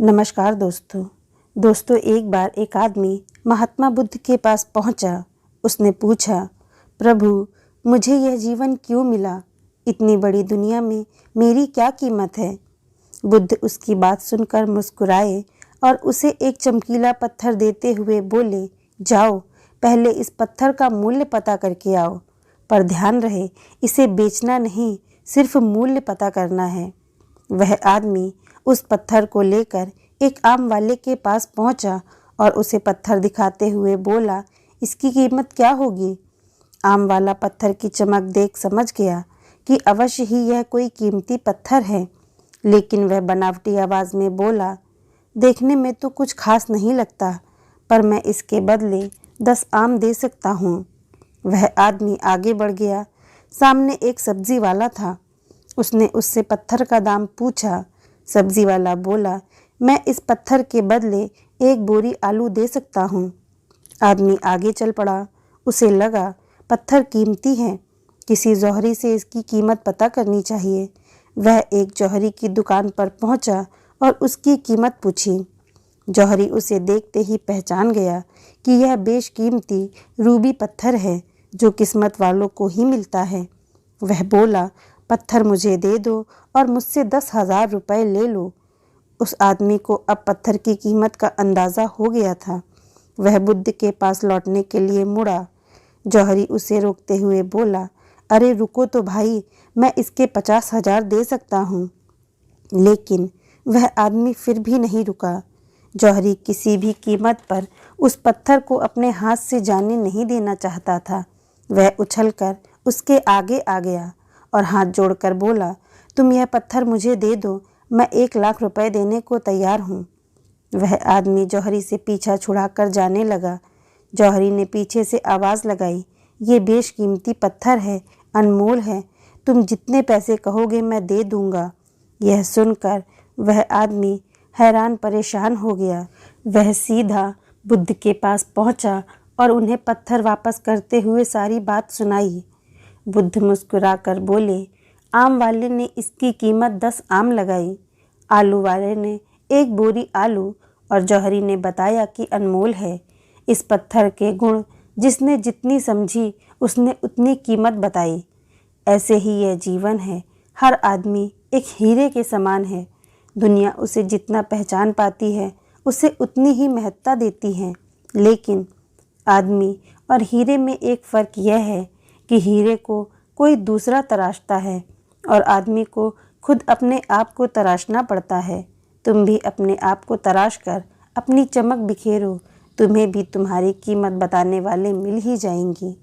नमस्कार दोस्तों, एक बार एक आदमी महात्मा बुद्ध के पास पहुंचा। उसने पूछा, प्रभु, मुझे यह जीवन क्यों मिला? इतनी बड़ी दुनिया में मेरी क्या कीमत है? बुद्ध उसकी बात सुनकर मुस्कुराए और उसे एक चमकीला पत्थर देते हुए बोले, जाओ, पहले इस पत्थर का मूल्य पता करके आओ। पर ध्यान रहे, इसे बेचना नहीं, सिर्फ मूल्य पता करना है। वह आदमी उस पत्थर को लेकर एक आम वाले के पास पहुंचा और उसे पत्थर दिखाते हुए बोला, इसकी कीमत क्या होगी? आम वाला पत्थर की चमक देख समझ गया कि अवश्य ही यह कोई कीमती पत्थर है, लेकिन वह बनावटी आवाज़ में बोला, देखने में तो कुछ खास नहीं लगता, पर मैं इसके बदले 10 आम दे सकता हूँ। वह आदमी आगे बढ़ गया। सामने एक सब्जी वाला था। उसने उससे पत्थर का दाम पूछा। सब्जी वाला बोला, मैं इस पत्थर के बदले 1 बोरी आलू दे सकता हूँ। आदमी आगे चल पड़ा। उसे लगा पत्थर कीमती है, किसी जौहरी से इसकी कीमत पता करनी चाहिए। वह एक जौहरी की दुकान पर पहुँचा और उसकी कीमत पूछी। जौहरी उसे देखते ही पहचान गया कि यह बेशकीमती रूबी पत्थर है जो किस्मत वालों को ही मिलता है। वह बोला, पत्थर मुझे दे दो और मुझसे 10,000 रुपये ले लो। उस आदमी को अब पत्थर की कीमत का अंदाज़ा हो गया था। वह बुद्ध के पास लौटने के लिए मुड़ा। जौहरी उसे रोकते हुए बोला, अरे रुको तो भाई, मैं इसके 50,000 दे सकता हूँ। लेकिन वह आदमी फिर भी नहीं रुका। जौहरी किसी भी कीमत पर उस पत्थर को अपने हाथ से जाने नहीं देना चाहता था। वह उछलकर उसके आगे आ गया और हाथ जोड़कर बोला, तुम यह पत्थर मुझे दे दो, मैं 1 लाख रुपए देने को तैयार हूँ। वह आदमी जौहरी से पीछा छुड़ाकर जाने लगा। जौहरी ने पीछे से आवाज़ लगाई, ये बेशकीमती पत्थर है, अनमोल है, तुम जितने पैसे कहोगे मैं दे दूँगा। यह सुनकर वह आदमी हैरान परेशान हो गया। वह सीधा बुद्ध के पास पहुँचा और उन्हें पत्थर वापस करते हुए सारी बात सुनाई। बुद्ध मुस्कुराकर बोले, आम वाले ने इसकी कीमत 10 आम लगाई, आलू वाले ने 1 बोरी आलू और जौहरी ने बताया कि अनमोल है। इस पत्थर के गुण जिसने जितनी समझी उसने उतनी कीमत बताई। ऐसे ही यह जीवन है, हर आदमी एक हीरे के समान है। दुनिया उसे जितना पहचान पाती है उसे उतनी ही महत्ता देती है, लेकिन आदमी और हीरे में एक फ़र्क यह है कि हीरे को कोई दूसरा तराशता है और आदमी को खुद अपने आप को तराशना पड़ता है। तुम भी अपने आप को तराश कर अपनी चमक बिखेरो, तुम्हें भी तुम्हारी कीमत बताने वाले मिल ही जाएंगी।